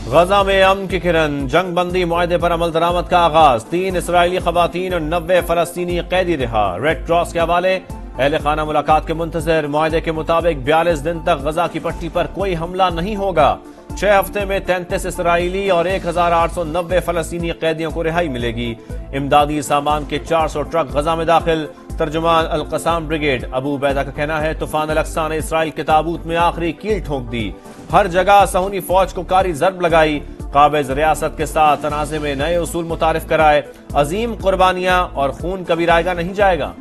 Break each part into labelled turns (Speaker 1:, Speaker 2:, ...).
Speaker 1: गजा में अमन की किरण, जंग बंदी मुआहदे पर अमल दरामद का आगाज। 3 इसराइली खवातीन और 90 फलस्तीनी कैदी रिहा। रेड क्रॉस के हवाले अहले खाना मुलाकात के मुंतजर। मुआहदे के मुताबिक 42 दिन तक गजा की पट्टी पर कोई हमला नहीं होगा। 6 हफ्ते में 33 इसराइली और 1890 फलस्तीनी कैदियों को रिहाई मिलेगी। इमदादी सामान के 400 ट्रक गजा में दाखिल। तर्जुमान अल कसाम ब्रिगेड अबू उबैदा का कहना है तूफान अल-अक्सा ने इसराइल के ताबूत में आखिरी कील ठोक दी। हर जगह सहूनी फौज को कारी जरब लगाई। काबिज रियासत के साथ तनाज़े में नए उसूल मुतारिफ कराए। अजीम कुर्बानियां और खून कभी रायगा नहीं जाएगा।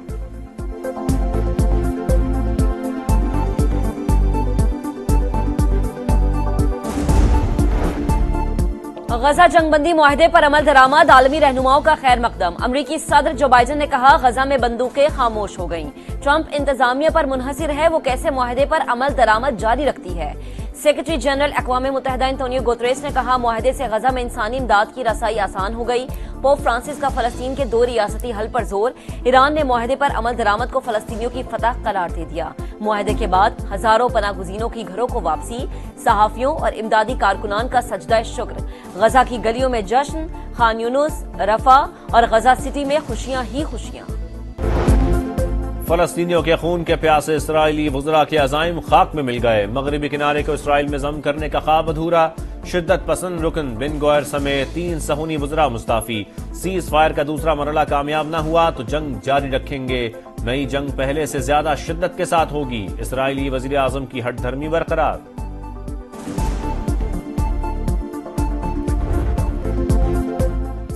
Speaker 2: गजा जंगबंदी मुआहदे पर अमल दरामद, आलमी रहनुमाओं का खैर मकदम। अमरीकी सदर जो बाइडन ने कहा गजा में बंदूकें खामोश हो गईं। ट्रंप इंतजामिया पर मुनहसिर है, वो कैसे मुआहदे पर अमल दरामद जारी रखती है। सेक्रेटरी जनरल अक़वाम मुत्तहिदा एंटोनियो गुतरेस ने कहा मुआहदे से गजा में इंसानी इमदाद की रसाई आसान हो गई। पोप फ्रांसिस का फलस्तीन के 2 रियासती हल पर जोर। ईरान ने मुआहदे पर अमल दरामद को फलस्तीनियों की फतह करार दे दिया। मुआहदे के बाद हजारों पनागुज़ीनों की घरों को वापसी। सहाफियों और इमदादी कारकुनान का सजदा शुक्र। गजा की गलियों में जश्न। खान यूनुस, रफा और गजा सिटी में खुशियां ही खुशियां।
Speaker 1: फलस्तीनियों के खून के प्यासे इसराइली वज़रा के अज़ाइम खाक में मिल गए। मगरबी किनारे को इसराइल में जम करने का ख्वाब अधूरा। शिद्दत पसंद रुकन बिन गौर समेत 3 सहूनी वज़रा मुस्ताफी। सीज फायर का दूसरा मरहला कामयाब न हुआ तो जंग जारी रखेंगे। नई जंग पहले से ज्यादा शिद्दत के साथ होगी। इसराइली वज़ीर आज़म की हठधर्मी बरकरार।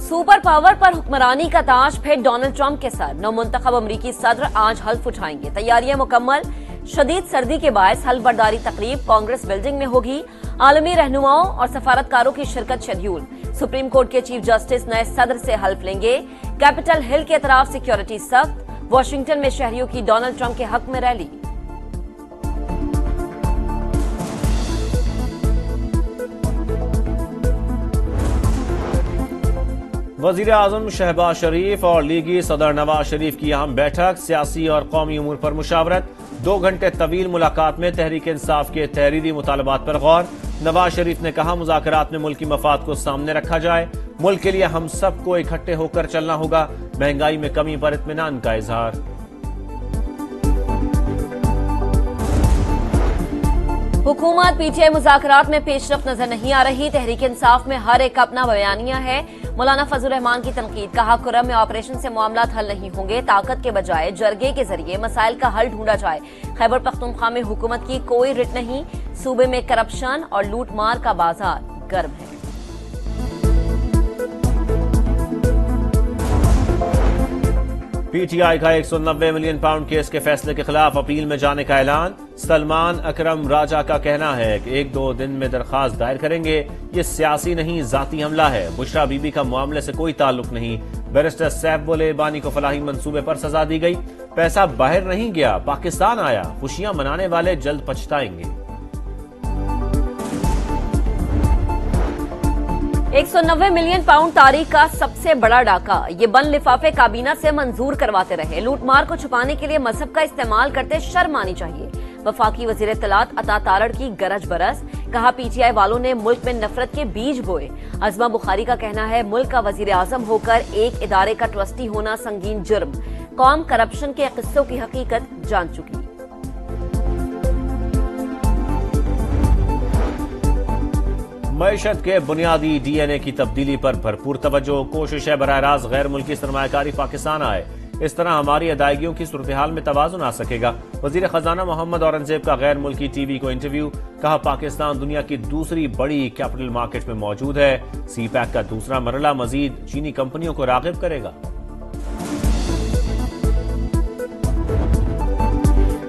Speaker 2: सुपर पावर पर हुक्मरानी का ताज फिर डोनाल्ड ट्रंप के सर। नवमुंतखब अमरीकी सदर आज हल्फ उठाएंगे। तैयारियां मुकम्मल। शदीद सर्दी के बायस हल्फबरदारी तकरीब कांग्रेस बिल्डिंग में होगी। आलमी रहनुमाओं और सफारतकारों की शिरकत शेड्यूल। सुप्रीम कोर्ट के चीफ जस्टिस नए सदर से हल्फ लेंगे। कैपिटल हिल के अतराफ सिक्योरिटी सख्त। वाशिंगटन में शहरियों की डोनाल्ड ट्रंप के हक में रैली।
Speaker 1: वजीर आजम शहबाज शरीफ और लीगी सदर नवाज शरीफ की अहम बैठक। सियासी और कौमी उमूर पर मुशावरत। 2 घंटे तवील मुलाकात में तहरीक इंसाफ के तहरीरी मुतालबात पर गौर। नवाज शरीफ ने कहा मुज़ाकरात में मुल्की मफाद को सामने रखा जाए। मुल्क के लिए हम सबको इकट्ठे होकर चलना होगा। महंगाई में कमी पर इत्मीनान का इजहार।
Speaker 2: हुकूमत पीटीआई मुज़ाकरात में पेशरफ नजर नहीं आ रही। तहरीक इंसाफ में हर एक अपना बयानिया है। मौलाना फजल रहमान की तनकीद। कहा कुर्रम में ऑपरेशन से मामला हल नहीं होंगे। ताकत के बजाय जरगे के जरिए मसाइल का हल ढूंढा जाए। खैबर पख्तूनख्वा में हुकूमत की कोई रिट नहीं। सूबे में करप्शन और लूट मार का बाजार गर्म है।
Speaker 1: पीटीआई का 190 मिलियन पाउंड केस के फैसले के खिलाफ अपील में जाने का ऐलान। सलमान अकरम राजा का कहना है कि 1-2 दिन में दरखास्त दायर करेंगे। ये सियासी नहीं जाती हमला है। बुशरा बीबी का मामले से कोई ताल्लुक नहीं। बैरिस्टर सैफ बोले बानी को फलाही मंसूबे पर सजा दी गई। पैसा बाहर नहीं गया, पाकिस्तान आया। खुशियां मनाने वाले जल्द पछताएंगे।
Speaker 2: 190 मिलियन पाउंड तारीख का सबसे बड़ा डाका। ये बंद लिफाफे काबीना से मंजूर करवाते रहे। लूटमार को छुपाने के लिए मजहब का इस्तेमाल करते शर्म आनी चाहिए। वफाकी वजीर इत्तलात अता तारड़ की गरज बरस। कहा पीटीआई वालों ने मुल्क में नफरत के बीज बोए। अजमा बुखारी का कहना है मुल्क का वजीर आजम होकर एक इदारे का ट्रस्टी होना संगीन जुर्म। कौम करप्शन के किस्सों की हकीकत जान चुकी।
Speaker 1: मईशत के बुनियादी डीएनए की तब्दीली पर भरपूर तवज्जो। कोशिश है बराह रास्त गैर मुल्की सरमायाकारी पाकिस्तान आए। इस तरह हमारी अदायगियों की सूरत हाल में तवाज़ुन आ सकेगा। वजीर खजाना मोहम्मद औरंगजेब का गैर मुल्की टीवी को इंटरव्यू। कहा पाकिस्तान दुनिया की दूसरी बड़ी कैपिटल मार्केट में मौजूद है। सी पैक का दूसरा मरहला मजीद चीनी कंपनियों को राग़िब करेगा।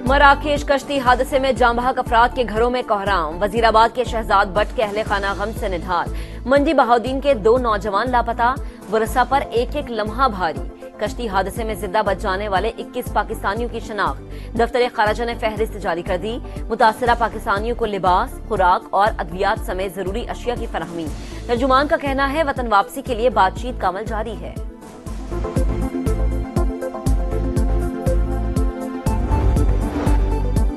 Speaker 2: मराकेश कश्ती हादसे में जांबहक अफराद के घरों में कोहराम। वजीराबाद के शहजाद भट्ट के अहले खाना गम से निढाल। मंडी बहाउद्दीन के 2 नौजवान लापता। वरसा पर एक एक लम्हा भारी। कश्ती हादसे में जिंदा बच जाने वाले 21 पाकिस्तानियों की शनाख्त। दफ्तर खाराजा ने फहरिस्त जारी कर दी। मुतासरा पाकिस्तानियों को लिबास, खुराक और अद्वियात समेत जरूरी अशिया की फराहमी। तर्जुमान का कहना है वतन वापसी के लिए बातचीत का अमल जारी है।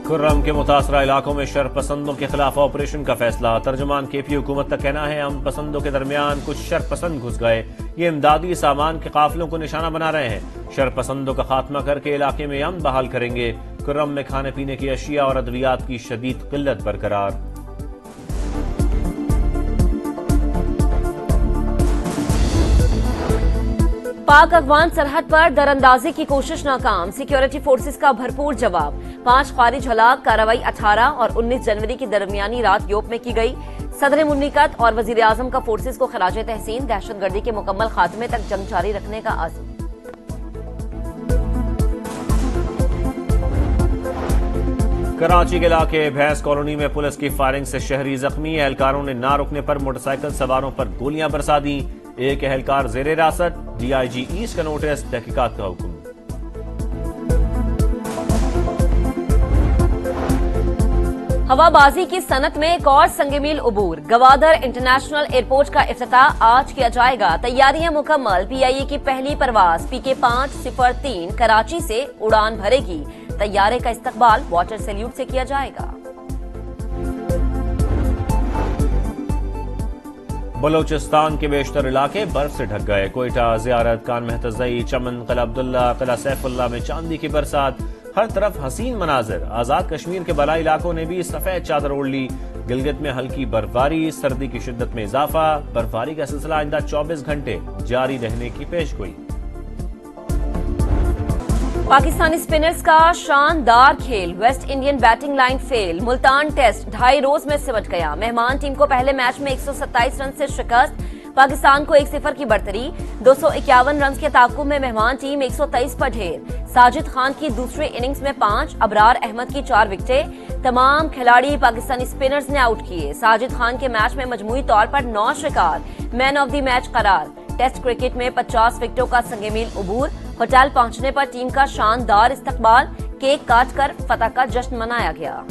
Speaker 1: खुर्रम के मुतासरा इलाकों में शरपसंदों के खिलाफ ऑपरेशन का फैसला। तर्जुमान केपी हुकूमत का कहना है अमन पसंदों के दरमियान कुछ शरपसंद घुस गए, ये इमदादी सामान के काफिलों को निशाना बना रहे हैं। शरपसंदों का खात्मा करके इलाके में अमन बहाल करेंगे। खुर्रम में खाने पीने की अशिया और अद्वियात की शदीद किल्लत बरकरार।
Speaker 2: पाक अफगान सरहद पर दरअंदाजी की कोशिश नाकाम, सिक्योरिटी फोर्सेस का भरपूर जवाब। 5 ख्वारिज हलाक, कार्रवाई 18 और 19 जनवरी की दरमियानी रात योप में की गई। सदर मुमलिकत और वजीर आजम का फोर्सेस को खराज तहसीन, दहशतगर्दी के मुकम्मल खात्मे तक जंग जारी रखने का आज़म।
Speaker 1: कराची के इलाके भैंस कॉलोनी में पुलिस की फायरिंग से शहरी जख्मी, एहलकारों ने ना रुकने पर मोटरसाइकिल सवारों पर गोलियां बरसा दी। एक एहलकार जेर हिरासत, डीआईजी ईस्ट का नोटिस, तहकीकात का हुक्म।
Speaker 2: हवाबाजी की सनत में एक और संगमील उबूर, गवादर इंटरनेशनल एयरपोर्ट का इफ्तिताह आज किया जाएगा। तैयारियां मुकम्मल, पीआईए की पहली परवाज PK503 कराची से उड़ान भरेगी। तैयारे का इस्तकबाल वाटर सैल्यूट से किया जाएगा।
Speaker 1: बलोचिस्तान के बेशतर इलाके बर्फ से ढक गए। कोयटा, जियारत, कान मेहतजई, चमन, किला अब्दुल्ला, किला सैफुल्ला में चांदी की बरसात, हर तरफ हसीन मनाजिर। आजाद कश्मीर के बलाई इलाकों ने भी सफेद चादर ओढ़ ली। गिलगित में हल्की बर्फबारी, सर्दी की शिद्दत में इजाफा। बर्फबारी का सिलसिला आइंदा 24 घंटे जारी रहने की पेशगोई।
Speaker 2: पाकिस्तानी स्पिनर्स का शानदार खेल, West Indian batting line fail. Multan test 2.5 रोज में सिमट गया। मेहमान टीम को पहले मैच में 127 रन से शिकस्त, पाकिस्तान को 1-0 की बढ़तरी। 251 रन के ताकुब में मेहमान टीम 123 पर ढेर। साजिद खान की दूसरी इनिंग्स में 5, अबरार अहमद की 4 विकेटें। तमाम खिलाड़ी पाकिस्तानी स्पिनर्स ने आउट किए। साजिद खान के मैच में मजमूई तौर पर 9 शिकार, मैन ऑफ द मैच करार। टेस्ट क्रिकेट में 50 विकेटों का संगमील उबूर। होटल पहुंचने पर टीम का शानदार इस्तकबाल, केक काटकर फतह का जश्न मनाया गया।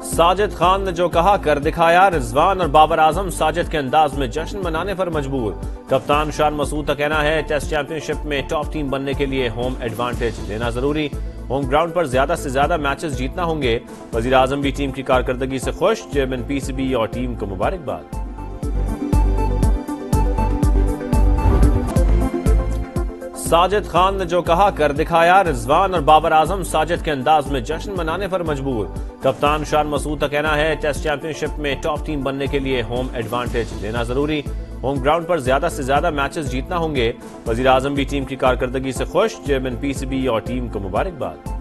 Speaker 1: साजिद खान ने जो कहा कर दिखाया, रिजवान और बाबर आजम साजिद के अंदाज में जश्न मनाने पर मजबूर। कप्तान शान मसूद का कहना है टेस्ट चैंपियनशिप में टॉप टीम बनने के लिए होम एडवांटेज लेना जरूरी, होम ग्राउंड पर ज्यादा से ज्यादा मैचेस जीतना होंगे। वजीर आजम भी टीम की कारकर्दगी से खुश, चेयरमैन पीसीबी और टीम को मुबारकबाद। साजिद खान ने जो कहा कर दिखाया, रिजवान और बाबर आजम साजिद के अंदाज में जश्न मनाने पर मजबूर। कप्तान शान मसूद का कहना है टेस्ट चैंपियनशिप में टॉप टीम बनने के लिए होम एडवांटेज लेना जरूरी, होम ग्राउंड पर ज्यादा से ज्यादा मैचेस जीतना होंगे। वजीर आजम भी टीम की कारकर्दगी से खुश, चेयरमैन पीसीबी और टीम को मुबारकबाद।